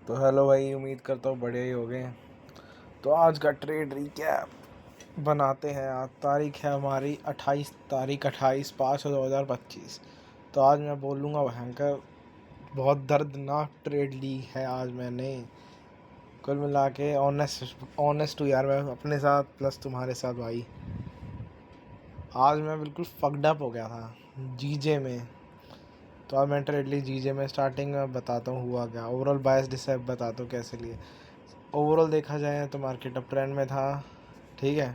तो हेलो भाई, उम्मीद करता हूँ बढ़िया ही हो गए। तो आज का ट्रेड रिकैप बनाते हैं। आज तारीख है हमारी 28 5/2025। तो आज मैं बोलूँगा भयंकर बहुत दर्दनाक ट्रेड ली है आज मैंने। कुल मिला के ऑनेस्ट हूँ यार मैं अपने साथ प्लस तुम्हारे साथ भाई। आज मैं बिल्कुल फक्ड अप हो गया था जीजे में। तो आज मैं ट्रेड ली जीजे में। स्टार्टिंग में बताता हूँ हुआ क्या, ओवरऑल बायस डिसाइड बताता हूँ कैसे लिए। ओवरऑल देखा जाए तो मार्केट अप ट्रेंड में था, ठीक है,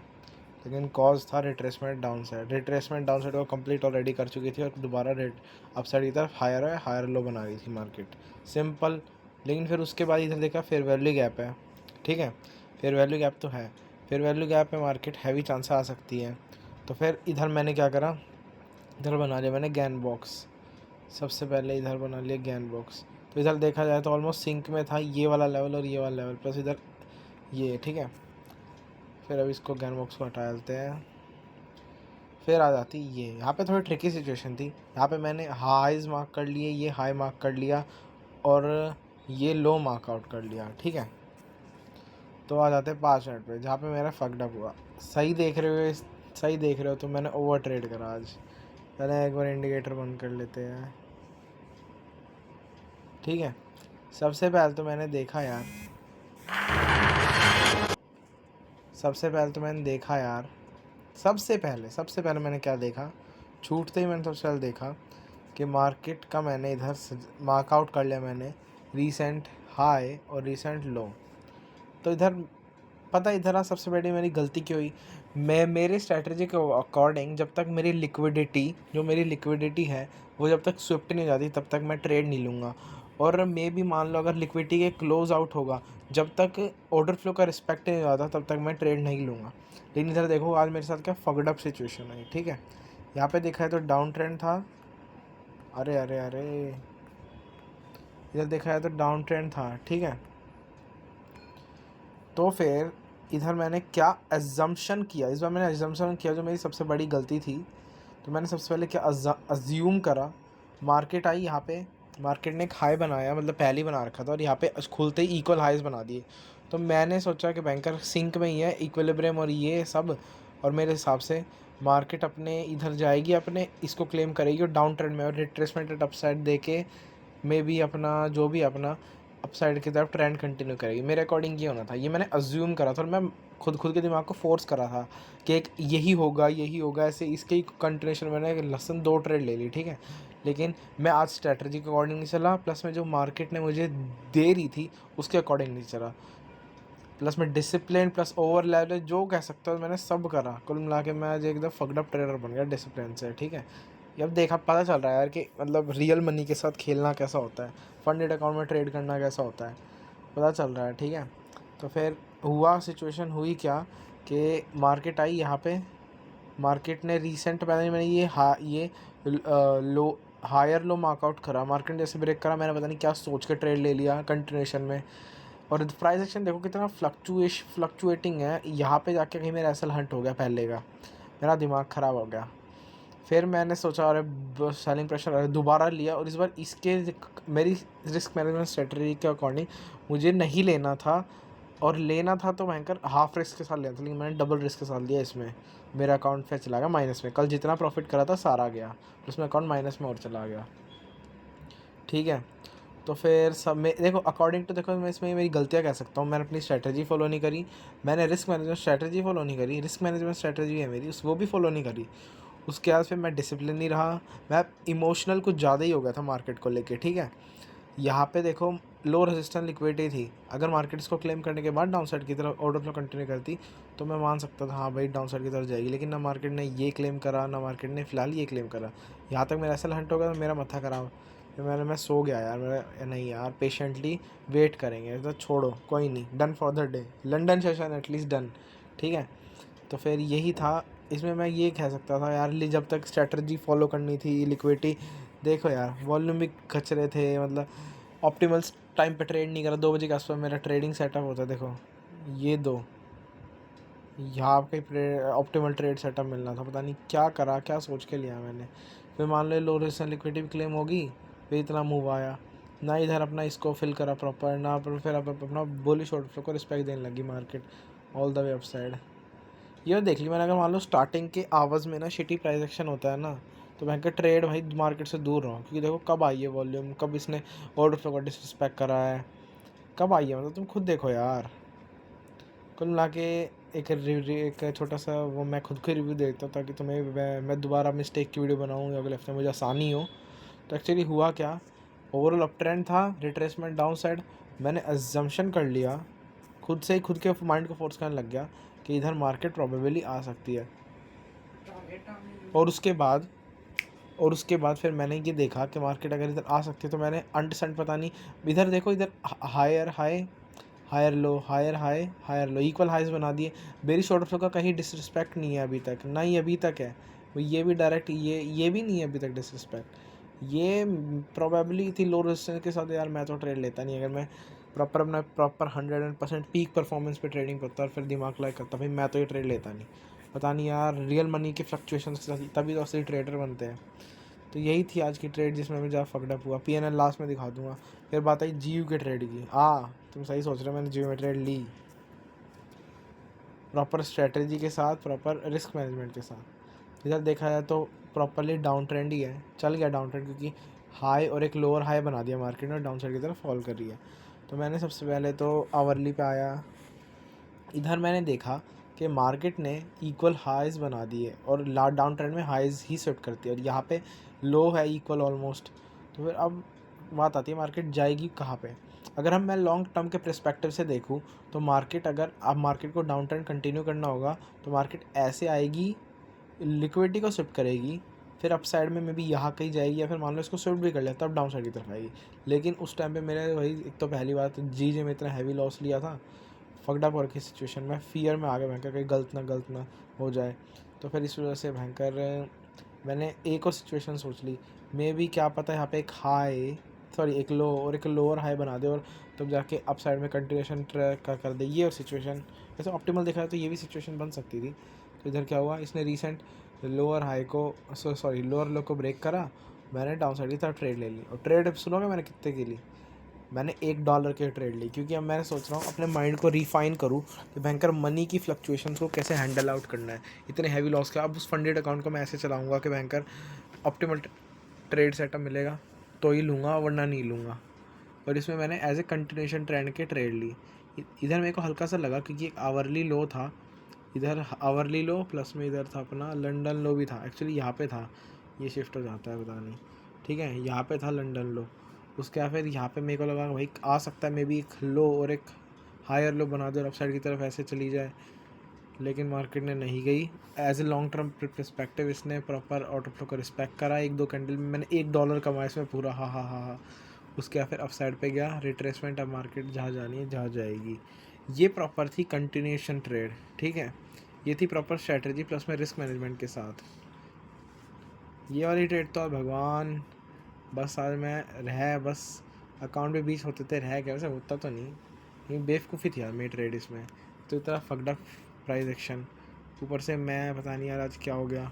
लेकिन कॉज था retracement down side. Retracement down side को कंप्लीट ऑलरेडी कर चुकी थी और दोबारा रेट अप साइड की तरफ हायर लो बना रही थी मार्केट, सिंपल। लेकिन फिर उसके बाद इधर देखा फेयर वैल्यू गैप है, ठीक है, फेयर वैल्यू गैप तो है। फेयर वैल्यू गैप में मार्केट हैवी चांस आ सकती है। तो फिर इधर मैंने क्या करा, इधर बना लिया मैंने गैन बॉक्स। सबसे पहले इधर बना लिया गैन बॉक्स। तो इधर देखा जाए तो ऑलमोस्ट सिंक में था ये वाला लेवल और ये वाला लेवल, प्लस इधर ये, ठीक है। फिर अब इसको गैन बॉक्स को हटा देते हैं। फिर आ जाती ये, यहाँ पे थोड़ी ट्रिकी सिचुएशन थी। यहाँ पे मैंने हाईज मार्क कर लिए, ये हाई मार्क कर लिया और ये लो मार्क आउट कर लिया, ठीक है। तो आ जाते हैं 5 मिनट पे, जहाँ पे मेरा फक्ड अप हुआ। सही देख रहे हो, सही देख रहे हो तो मैंने ओवर ट्रेड करा आज। पहले एक बार इंडिकेटर बंद कर लेते हैं, ठीक है। सबसे पहले तो मैंने देखा यार, सबसे पहले मैंने क्या देखा, छूटते ही मैंने सबसे पहले देखा कि मार्केट का मैंने इधर मार्क आउट कर लिया मैंने रीसेंट हाई और रीसेंट लो। तो इधर पता इधर आ सबसे बड़ी मेरी गलती क्या हुई। मैं मेरे स्ट्रैटेजी के अकॉर्डिंग जब तक मेरी लिक्विडिटी है वो जब तक स्विफ्ट नहीं हो जाती तब तक मैं ट्रेड नहीं लूँगा। और मैं भी मान लो अगर लिक्विडिटी के क्लोज आउट होगा, जब तक ऑर्डर फ्लो का रिस्पेक्ट नहीं हो जाता तब तक मैं ट्रेड नहीं लूँगा। लेकिन इधर देखो आज मेरे साथ क्या फगड अप सिचुएशन है, ठीक है। यहाँ पे देखा है तो डाउन ट्रेंड था, अरे अरे अरे, इधर देखा है तो डाउन ट्रेंड था, ठीक है। तो फिर इधर मैंने क्या एजम्पशन किया, इस बार मैंने एजम्पशन किया जो मेरी सबसे बड़ी गलती थी। तो मैंने सबसे पहले क्या अज्यूम करा, मार्केट आई यहाँ पे, मार्केट ने एक हाई बनाया, मतलब पहले ही बना रखा था और यहाँ पे खुलते ही इक्वल हाइज बना दिए। तो मैंने सोचा कि बैंकर सिंक में ही है, इक्विलिब्रियम और ये सब, और मेरे हिसाब से मार्केट अपने इधर जाएगी, अपने इसको क्लेम करेगी और डाउन ट्रेंड में और रिट्रेसमेंट एट अपसाइड दे के मे भी अपना जो भी अपना अपसाइड की तरफ ट्रेंड कंटिन्यू करेगी। मेरे अकॉर्डिंग ये होना था, ये मैंने अज्यूम करा था और मैं खुद के दिमाग को फोर्स करा था कि एक यही होगा ऐसे। इसके ही कंटिन्यूशन मैंने लसन 2 ट्रेड ले ली, ठीक है। लेकिन मैं आज स्ट्रैटेजी के अकॉर्डिंग नहीं चला, प्लस में जो मार्केट ने मुझे दे रही थी उसके अकॉर्डिंग नहीं चला, प्लस में डिसिप्लिन प्लस ओवर लेवल जो कह सकता हूँ मैंने सब करा। कुल मिला के मैं आज एकदम फक्ड अप ट्रेडर बन गया डिसिप्लिन से, ठीक है। ये अब देखा पता चल रहा है यार कि मतलब रियल मनी के साथ खेलना कैसा होता है, फंडेड अकाउंट में ट्रेड करना कैसा होता है, पता चल रहा है, ठीक है। तो फिर हुआ सिचुएशन हुई क्या कि मार्केट आई यहाँ पे, मार्केट ने रिसेंट मैंने ये लो हायर लो मार्कआउट करा। मार्केट जैसे ब्रेक करा, मैंने पता नहीं क्या सोच के ट्रेड ले लिया कंटिन्यूशन में। और प्राइस एक्शन देखो कितना फ्लक्चुएटिंग है, यहाँ पे जाके कहीं मेरा एसल हंट हो गया पहले का, मेरा दिमाग ख़राब हो गया। फिर मैंने सोचा अरे सेलिंग प्रेशर, अरे दोबारा लिया और इस बार इसके मेरी रिस्क मैनेजमेंट स्ट्रेटजी के अकॉर्डिंग मुझे नहीं लेना था, और लेना था तो भयंकर हाफ रिस्क के साथ लेना था, लेकिन मैंने डबल रिस्क के साथ लिया। इसमें मेरा अकाउंट फिर चला गया माइनस में, कल जितना प्रॉफिट करा था सारा गया, उसमें अकाउंट माइनस में और चला गया, ठीक है। तो फिर सब में देखो अकॉर्डिंग टू, देखो मैं इसमें मेरी गलतियाँ कह सकता हूँ, मैंने अपनी स्ट्रैटेजी फॉलो नहीं करी, मैंने रिस्क मैनेजमेंट स्ट्रैटेजी फॉलो नहीं करी, रिस्क मैनेजमेंट स्ट्रैटेजी है मेरी वो भी फॉलो नहीं करी। उसके बाद फिर मैं डिसिप्लिन नहीं रहा, मैं इमोशनल कुछ ज़्यादा ही हो गया था मार्केट को लेके, ठीक है। यहाँ पे देखो लो रेजिस्टेंस लिक्विडिटी थी, अगर मार्केट इसको क्लेम करने के बाद डाउन साइड की तरफ ऑर्डर फ्लो कंटिन्यू करती तो मैं मान सकता था हाँ भाई डाउन साइड की तरफ जाएगी। लेकिन ना मार्केट ने ये क्लेम करा, ना मार्केट ने फिलहाल ये क्लेम करा। यहाँ तक मेरा ऐसा हंट हो गया तो मेरा मत्था खराब, फिर मैं सो गया यार। मेरा नहीं यार, पेशेंटली वेट करेंगे, तो छोड़ो कोई नहीं, done for the day, London session at least done, ठीक है। तो फिर यही था, इसमें मैं ये कह सकता था यार जब तक स्ट्रैटेजी फॉलो करनी थी। लिक्विडिटी देखो यार, वॉल्यूम भी खचरे थे, मतलब ऑप्टिमल टाइम पे ट्रेड नहीं करा। 2 बजे के आसपास मेरा ट्रेडिंग सेटअप होता है, देखो ये दो, यहाँ पे ऑप्टिमल ट्रेड सेटअप मिलना था, पता नहीं क्या करा, क्या सोच के लिया मैंने। फिर मान लो लो रिस्क लिक्विडिटी भी क्लेम होगी, फिर इतना मूव आया, ना इधर अपना इसको फिल करा प्रॉपर, ना फिर अब अपना बुलिश ऑर्डर फ्लो को रिस्पेक्ट देने लगी market all the way upside. ये देख ली मैंने, अगर मान लो स्टार्टिंग के आवर्स में ना शिटी प्राइस एक्शन होता है ना, तो बैंक का ट्रेड भाई मार्केट से दूर रहो, क्योंकि देखो कब आई है वॉल्यूम, कब इसने ऑर्डर फ्लो का डिसरिस्पेक्ट करा है, कब आई है, मतलब तुम खुद देखो यार। कुल मिला के एक छोटा सा वो मैं खुद को रिव्यू देता हूँ, ताकि तुम्हें मैं दोबारा मिस्टेक की वीडियो बनाऊँ अगले हफ्ते मुझे आसानी हो। तो एक्चुअली हुआ क्या, ओवरऑल अप ट्रेंड था, रिट्रेसमेंट डाउन साइड, मैंने अजम्पशन कर लिया खुद से ही, खुद के माइंड को फोर्स करने लग गया कि इधर मार्केट प्रोबेबली आ सकती है। और उसके बाद फिर मैंने ये देखा कि मार्केट अगर इधर आ सकती है, तो मैंने अंडरस्टैंड पता नहीं, इधर देखो, इधर higher high, higher low, higher high, higher low, equal highs बना दिए। बेरिश ऑर्डर फ्लो का कहीं डिसरिस्पेक्ट नहीं है अभी तक, ना ही अभी तक है वो, ये भी डायरेक्ट ये भी नहीं है अभी तक डिसरिस्पेक्ट। ये प्रोबेबली थी लो रेजिस्टेंस के साथ, यार मैं तो ट्रेड लेता नहीं, अगर मैं प्रॉपर 100% पीक परफॉर्मेंस पे ट्रेडिंग करता और फिर दिमाग लाइक करता, भाई मैं तो ये ट्रेड लेता नहीं। पता नहीं यार, रियल मनी के फ्लक्चुएशन के साथ तभी तो असली ट्रेडर बनते हैं। तो यही थी आज की ट्रेड जिसमें मैं ज़्यादा फकडअप हुआ। PNL लास्ट में दिखा दूंगा। फिर बात आई GU के ट्रेड की। तुम सही सोच रहे हो, मैंने GU में ट्रेड ली प्रॉपर स्ट्रेटजी के साथ, प्रॉपर रिस्क मैनेजमेंट के साथ। इधर देखा जाए तो प्रॉपरली डाउन ट्रेंड ही है, चल गया डाउन ट्रेंड, क्योंकि हाई और एक लोअर हाई बना दिया मार्केट ने, डाउन साइड की तरफ फॉल कर रही है। तो मैंने सबसे पहले तो आवरली पे आया। इधर मैंने देखा कि मार्केट ने इक्वल हाइज बना दिए और डाउन ट्रेंड में हाइज ही सेट करती है, और यहाँ पे लो है इक्वल ऑलमोस्ट। तो फिर अब बात आती है मार्केट जाएगी कहाँ पे। अगर मैं लॉन्ग टर्म के पर्सपेक्टिव से देखूँ, तो मार्केट, अगर अब मार्केट को डाउन ट्रेंड कंटिन्यू करना होगा, तो मार्केट ऐसे आएगी, लिक्विडिटी को शिफ्ट करेगी, फिर अप साइड में मे बी यहाँ कहीं जाएगी, या फिर मान लो इसको शिफ्ट भी कर लिया तब डाउन साइड की तरफ आएगी। लेकिन उस टाइम पे मेरे वही, एक तो पहली बात जी में इतना हैवी लॉस लिया था, फकडअप और की सिचुएशन में फियर में आ गया भयंकर, कहीं गलत ना हो जाए। तो फिर इस वजह से भयंकर मैंने एक और सिचुएशन सोच ली, मे बी क्या पता यहाँ पे एक हाई, सॉरी एक लो और एक लोअर हाई बना दे, और तब जाके अप साइड में कंटिन्यूशन ट्रैक का कर दे। ये और सिचुएशन वैसे ऑप्टिमल देखा है तो ये भी सिचुएशन बन सकती थी। तो इधर क्या हुआ, इसने रिसेंट लोअर हाई को, सॉरी लोअर लो को ब्रेक करा, मैंने डाउन साइड की तरफ ट्रेड ले ली। और ट्रेड सुनोगे मैंने कितने की ली, मैंने $1 के ट्रेड ली, क्योंकि अब मैं सोच रहा हूँ अपने माइंड को रिफाइन करूँ कि बैंकर मनी की फ्लक्चुएशंस को कैसे हैंडल आउट करना है इतने हैवी लॉस का। अब उस फंडेड अकाउंट को मैं ऐसे चलाऊँगा कि बैंकर ऑप्टिमल ट्रेड सेटअप मिलेगा तो ही लूँगा, वरना नहीं लूँगा। और इसमें मैंने एज ए कंटिन्यूशन ट्रेंड के ट्रेड ली। इधर मेरे को हल्का सा लगा, क्योंकि एक आवरली लो था, इधर आवरली लो प्लस में इधर था अपना लंदन लो भी था। एक्चुअली यहाँ पे था, ये शिफ्ट हो जाता है पता नहीं, ठीक है, यहाँ पे था लंदन लो। उसके फिर यहाँ पे मेरे को लगा भाई आ सकता है मे बी एक लो और एक हायर लो बना दो और अप साइड की तरफ ऐसे चली जाए, लेकिन मार्केट ने नहीं गई। As a long term perspective इसने प्रॉपर ऑर्डर फ्लो को रिस्पेक्ट करा। 1-2 कैंडल में मैंने $1 कमाया इसमें पूरा, हा। उसके फिर अप साइड पे गया, रिट्रेसमेंट, अब मार्केट जहाँ जानी है जहाँ जाएगी। ये प्रॉपर थी कंटिन्यूशन ट्रेड, ठीक है, ये थी प्रॉपर स्ट्रैटेजी प्लस में रिस्क मैनेजमेंट के साथ। ये वाली ट्रेड तो भगवान, बस आज मैं रह, बस अकाउंट पे बीच होते थे, रह गया, वैसे होता तो नहीं, लेकिन बेवकूफ़ी थी यार मेरी ट्रेड इसमें। तो इतना फकडअप प्राइस एक्शन, ऊपर से मैं पता नहीं यार आज क्या हो गया,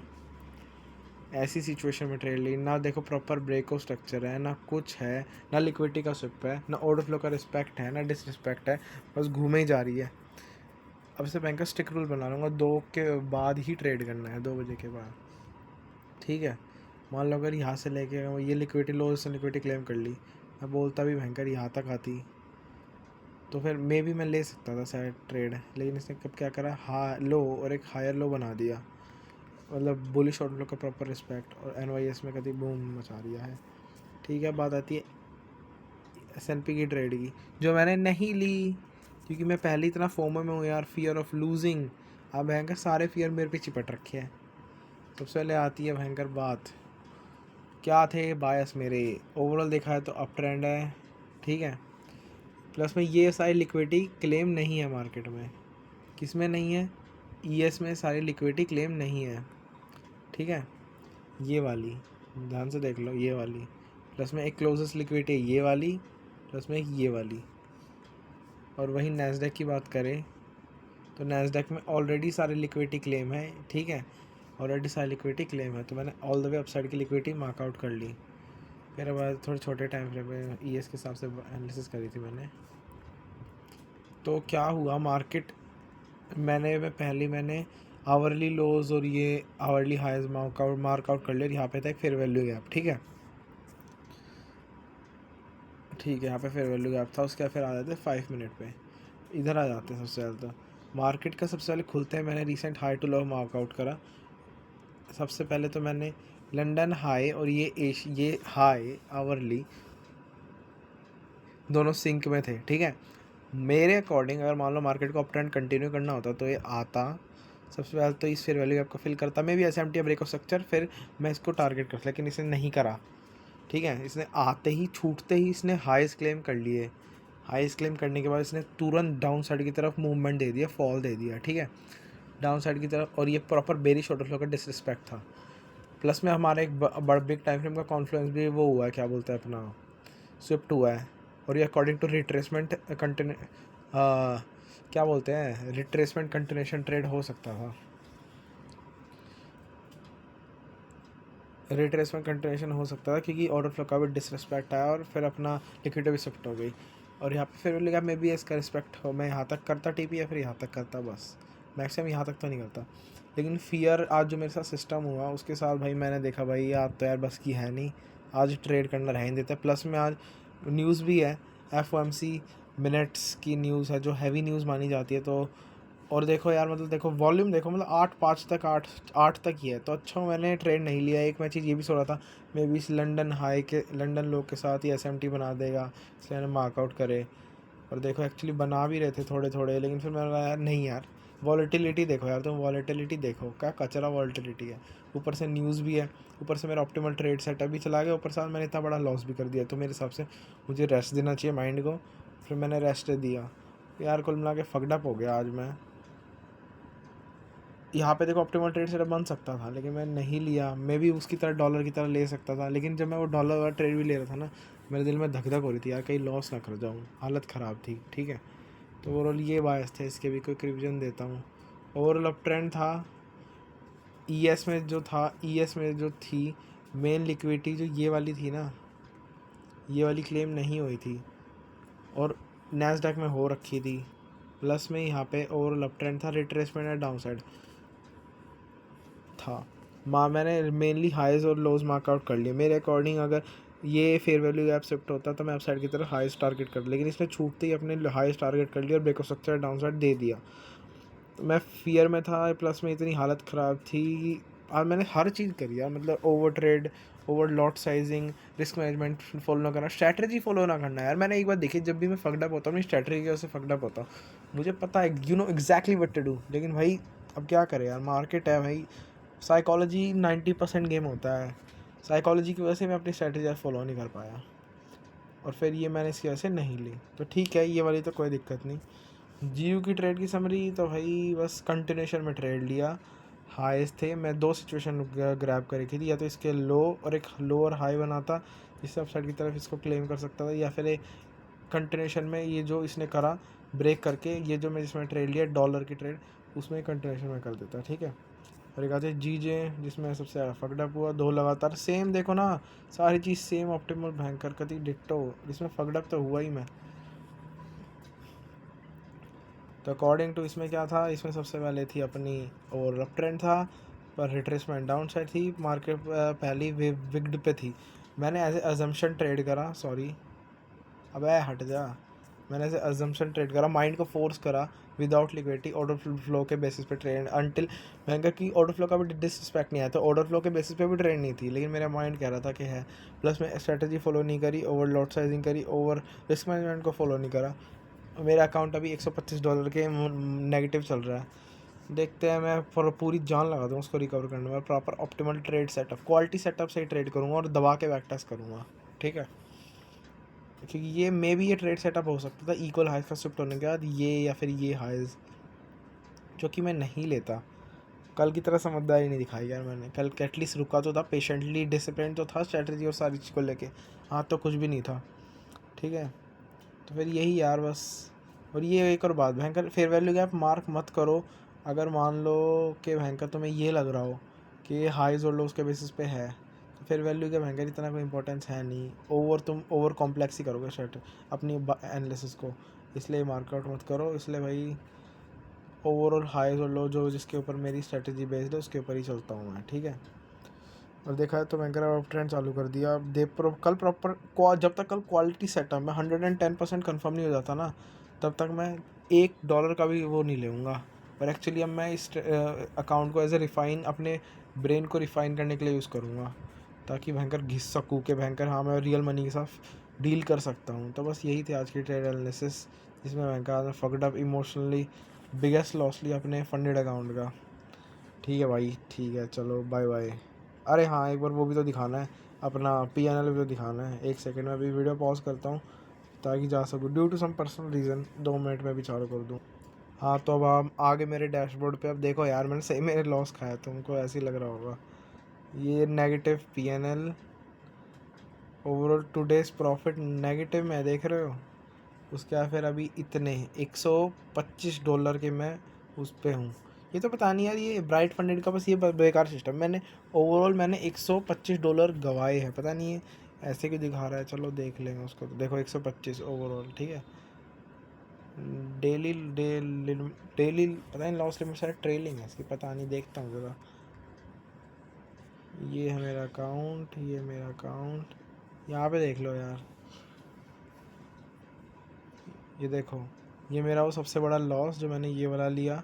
ऐसी सिचुएशन में ट्रेड ली ना। देखो प्रॉपर ब्रेक ऑफ स्ट्रक्चर है ना, कुछ है ना, लिक्विडिटी का स्विप है ना, ऑर्डर फ्लो का रिस्पेक्ट है ना डिसरिस्पेक्ट है, बस घूमे ही जा रही है। अब से बैंक का स्टिक रूल बना लूँगा, 2 के बाद ही ट्रेड करना है, 2 बजे के बाद, ठीक है। मान लो अगर यहाँ से लेके ये लिक्विडिटी लो से लिक्विडिटी क्लेम कर ली, मैं बोलता भी भयंकर यहाँ तक आती, तो फिर मे भी मैं ले सकता था शायद ट्रेड, लेकिन इसने कब क्या करा, लो और एक हायर लो बना दिया, मतलब बुलिश ऑर्डर का प्रॉपर रिस्पेक्ट, और NYS में कभी बूम मचा दिया है, ठीक है। बात आती है S&P की ट्रेड की, जो मैंने नहीं ली क्योंकि मैं पहले इतना फोमो में हूँ यार, फियर ऑफ लूजिंग। अब भयंकर सारे फियर मेरे पे चिपट रखे हैं। सबसे पहले आती है भयंकर बात, क्या थे बायस मेरे, ओवरऑल देखा है तो अप ट्रेंड है, ठीक है, प्लस में ये सारी लिक्विडिटी क्लेम नहीं है मार्केट में। किस में नहीं है, ES में सारी लिक्विडिटी क्लेम नहीं है, ठीक है, ये वाली ध्यान से देख लो, ये वाली, प्लस में एक क्लोजेस्ट लिक्विडिटी है ये वाली, प्लस में एक ये वाली। और वही नैस्डैक की बात करें तो नैस्डैक में ऑलरेडी सारी लिक्विडिटी क्लेम है, ठीक है, ऑलरेडी सारी लिक्विडिटी क्लेम है, तो मैंने ऑल द वे अपसाइड की लिक्विडिटी मार्कआउट कर ली। फिर अब थोड़े छोटे टाइम फ्रेम में ES के हिसाब से एनालिसिस करी थी मैंने। तो क्या हुआ मार्केट, मैंने आवरली लोज और ये आवरली हाइज मार्कआउट कर लिया। यहाँ पे था एक फेयर वैल्यू गैप, ठीक है, यहाँ पे फेयर वैल्यू गैप था। उसके फिर आ जाते 5 मिनट पे, इधर आ जाते हैं सबसे ज़्यादा। मार्केट का सबसे पहले खुलते हैं मैंने recent high to low mark out करा। सबसे पहले तो मैंने लंदन हाई और ये हाई आवरली दोनों सिंक में थे, ठीक है। मेरे अकॉर्डिंग अगर मान लो मार्केट को अप ट्रेंड कंटिन्यू करना होता तो ये आता सबसे पहले तो इस फेयर वैल्यू गैप को फिल करता, मैं भी SMT ब्रेक ऑफ स्ट्रक्चर, फिर मैं इसको टारगेट करता, लेकिन इसने नहीं करा, ठीक है। इसने आते ही छूटते ही इसने हाईएस्ट क्लेम कर लिए। हाईएस्ट क्लेम करने के बाद इसने तुरंत डाउन साइड की तरफ मूवमेंट दे दिया, फॉल दे दिया, ठीक है, डाउन साइड की तरफ। और ये प्रॉपर बेरिश ऑर्डर फ्लो का डिसरिस्पेक्ट था। प्लस में हमारा एक बड़ा बिग टाइम फ्रेम का कॉन्फ्लुएंस भी वो हुआ है, क्या बोलते हैं अपना, स्विफ्ट हुआ है। और ये अकॉर्डिंग टू रिट्रेसमेंट क्या बोलते हैं, रिट्रेसमेंट कंटिन्यूएशन ट्रेड हो सकता था, रिट्रेसमेंट कंटिन्यूएशन हो सकता था, क्योंकि ऑर्डर फ्लो का भी डिसरिस्पेक्ट आया और फिर अपना लिक्विडिटी भी शिफ्ट हो गई। और यहाँ पे फिर लगा मे भी इसका रिस्पेक्ट हो, मैं यहाँ तक करता TP या फिर यहाँ तक करता, बस मैक्सिमम यहाँ तक तो नहीं करता। लेकिन फियर आज जो मेरे साथ सिस्टम हुआ उसके साथ भाई मैंने देखा भाई आज तो यार बस की है नहीं, आज ट्रेड करना रह ही देता है। प्लस में आज न्यूज़ भी है, FOMC मिनट्स की न्यूज़ है जो हैवी न्यूज़ मानी जाती है। तो और देखो यार, मतलब देखो वॉल्यूम देखो, मतलब 8-5 तक 8 तक ही है। तो अच्छा मैंने ट्रेड नहीं लिया। एक मैं चीज़ ये भी सोच रहा था मे भी इस लंदन लो के साथ ही SMT बना देगा, इसलिए मैंने मार्कआउट करे। और देखो एक्चुअली बना भी रहे थे थोड़े थोड़े, लेकिन फिर मैंने कहा यार नहीं यार, वॉलेटिलिटी देखो यार, तुम वॉलेटिलिटी देखो, क्या कचरा वॉलेटिलिटी है। ऊपर से न्यूज़ भी है, ऊपर से मेरा ऑप्टिमल ट्रेड सेटअप भी चला गया, ऊपर से मैंने इतना बड़ा लॉस भी कर दिया। तो मेरे हिसाब से मुझे रेस्ट देना चाहिए माइंड को, फिर मैंने रेस्ट दिया। यार कुल मिला के फकडअप हो गया आज मैं। यहाँ पे देखो ऑप्टिमल ट्रेड सेटअप बन सकता था, लेकिन मैं नहीं लिया। मैं भी उसकी तरह डॉलर की तरह ले सकता था, लेकिन जब मैं वो डॉलर वाला ट्रेड भी ले रहा था ना, मेरे दिल में धक धक हो रही थी यार, कहीं लॉस ना कर जाऊँ, हालत ख़राब थी, ठीक है। तो ओवरऑल ये बायस थे, इसके भी कोई रिविजन देता हूँ। ओवरऑल अप ट्रेंड था। ES में जो थी मेन लिक्विडिटी जो ये वाली थी ना, ये वाली क्लेम नहीं हुई थी और नैस्डैक में हो रखी थी। प्लस में यहाँ पे ओवरऑल अप ट्रेंड था, रिट्रेसमेंट या डाउन साइड था। मैंने मेनली हाइज और लोज मार्कआउट कर लिए। मेरे अकॉर्डिंग अगर ये फेयर वैल्यू गैप शिफ्ट होता तो मैं अप साइड की तरफ हाइस्ट टारगेट कर, लेकिन इसने छूटते ही अपने हाइस्ट टारगेट कर लिया और break of structure down side दे दिया। तो मैं फियर में था, प्लस में इतनी हालत ख़राब थी। और मैंने हर चीज़ करी यार, मतलब over trade, over lot sizing, risk management follow ना करना, स्ट्रैटेजी फॉलो ना करना। यार मैंने एक बार देखी, जब भी मैं फकडअप होता हूँ मैं स्ट्रैटेजी की वजह से फकडअप होता हूँ। मुझे पता है you know exactly what to do, लेकिन भाई अब क्या करें यार, मार्केट है भाई, साइकोलॉजी 90% गेम होता है। साइकोलॉजी की वजह से मैं अपनी स्ट्रैटेजी फॉलो नहीं कर पाया और फिर ये मैंने इसकी वजह से नहीं ली। तो ठीक है, ये वाली तो कोई दिक्कत नहीं। GU की ट्रेड की समरी तो भाई बस कंटिन्यूशन में ट्रेड लिया। हाईस थे, मैं 2 सिचुएशन ग्रैब कर रखी थी, या तो इसके लो और एक लो और हाई बनाता जिससे अपसाइड की तरफ इसको क्लेम कर सकता था, या फिर एक कंटिन्यूशन में ये जो इसने करा ब्रेक करके, ये जो मैं जिसमें ट्रेड लिया डॉलर की ट्रेड, उसमें कंटिन्यूशन में कर देता, ठीक है। और एक आते GJ जिसमें सबसे ज़्यादा फकडअप हुआ, 2 लगातार सेम, देखो ना सारी चीज़ सेम, ऑप्टिमल भयंकर कति डिट्टो, इसमें फकडअप तो हुआ ही मैं। तो अकॉर्डिंग टू इसमें क्या था, इसमें सबसे पहले थी अपनी और अप ट्रेंड था, पर रिट्रेसमेंट डाउन साइड थी। मार्केट पहली विग्ड पे थी। मैंने एज ए अजम्पशन ट्रेड करा, सॉरी अबे हट जा, मैंने एज ए अजम्पशन ट्रेड करा, माइंड को फोर्स करा विदाउट लिक्विडिटी, ऑर्डर फ्लो के बेसिस पे ट्रेड अनटिल महंगा की ऑर्डर फ्लो का भी डिसरिस्पेक्ट नहीं आया, तो ऑर्डर फ्लो के बेसिस पे भी ट्रेड नहीं थी, लेकिन मेरा माइंड कह रहा था कि है। प्लस मैं स्ट्रेटजी फॉलो नहीं करी, ओवर लॉट साइजिंग करी, ओवर रिस्क मैनेजमेंट को फॉलो नहीं करा। मेरा अकाउंट अभी $125 के नेगेटिव चल रहा है। देखते हैं, मैं पूरी जान लगा दूँ उसको रिकवर करने में। Proper optimal trade setup, quality setup से ही ट्रेड करूँगा और दबा के बैक टेस्ट करूँगा, ठीक है। क्योंकि ये मे भी ये ट्रेड सेटअप हो सकता था इक्वल हाइज का शिफ्ट होने के बाद, ये या फिर ये हाइज, जो कि मैं नहीं लेता। कल की तरह समझदारी नहीं दिखाई यार मैंने, कल एटलीस्ट रुका तो था, पेशेंटली डिसिप्लिन तो था स्ट्रेटजी और सारी चीज़ को लेके। हाँ तो कुछ भी नहीं था, ठीक है। तो फिर यही यार बस। और ये एक और बात, भयंकर फेयर वैल्यू गैप मार्क मत करो। अगर मान लो कि भयंकर तुम्हें ये लग रहा हो कि हाइज और लोज के बेसिस पे है, तो फेयर वैल्यू का भयंकर इतना कोई इंपॉर्टेंस है नहीं, तुम ओवर कॉम्प्लेक्स ही करोगे शर्ट अपनी एनालिसिस को, इसलिए मार्कआउट मत करो। इसलिए भाई ओवरऑल हाईज और लो जो जिसके ऊपर मेरी स्ट्रेटजी बेस्ड है उसके ऊपर ही चलता हूँ मैं, ठीक है। और देखा है तो भयंकर अप ट्रेंड चालू कर दिया। अब कल प्रॉपर जब तक कल क्वालिटी सेटअप में 110% कन्फर्म नहीं हो जाता ना, तब तक मैं $1 का भी वो नहीं लूँगा। पर एक्चुअली अब मैं इस अकाउंट को एज ए रिफ़ाइन, अपने ब्रेन को रिफ़ाइन करने के लिए यूज़ करूँगा, ताकि भयंकर घिस सकूँ कि भयंकर हाँ मैं रियल मनी के साथ डील कर सकता हूँ। तो बस यही थी आज की ट्रेड एनालिसिस, जिसमें भयंकर आज fucked up emotionally biggest loss लिया अपने फंडेड अकाउंट का। ठीक है भाई, ठीक है, चलो बाय बाय। अरे हाँ, एक बार वो भी तो दिखाना है, अपना PNL भी तो दिखाना है। 1 सेकंड में अभी वीडियो पॉज करता हूँ ताकि जा सकूँ, due to some personal reason 2 minute में भी चालू कर दूँ। हाँ तो अब हम आगे मेरे डैशबोर्ड पे, अब देखो यार मैंने सही में लॉस खाया, तुमको ऐसे ही लग रहा होगा। ये negative PNL, overall today's profit negative में देख रहे हो। उसके बाद फिर अभी इतने $125 के मैं उस पे हूँ। ये तो पता नहीं यार, ये ब्राइट फंडेड का बस ये बेकार सिस्टम। मैंने $125 गवाए हैं, पता नहीं है ऐसे क्यों दिखा रहा है। चलो देख लेंगे उसको। तो देखो 125 ओवरऑल, ठीक है। डेली डेली पता नहीं लॉस लिमिट शायद ट्रेलिंग है इसकी, पता नहीं, देखता हूँ ज़रा। ये है मेरा अकाउंट, ये मेरा अकाउंट, यहाँ पे देख लो यार। ये देखो, ये मेरा वो सबसे बड़ा लॉस जो मैंने ये वाला लिया।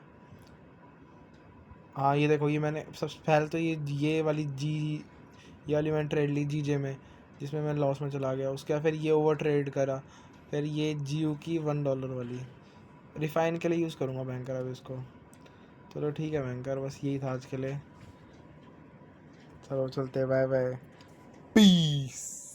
हाँ ये देखो, ये मैंने सबसे पहले तो ये वाली ये वाली मैंने ट्रेड ली GJ में, जिसमें मैं लॉस में चला गया। उसके बाद फिर ये ओवर ट्रेड करा, फिर ये GU की $1 वाली रिफ़ाइन के लिए यूज़ करूँगा बैंकर अब इसको। चलो ठीक है बैंकर, बस यही था आज के लिए। चलो चलते, बाय बाय, पीस।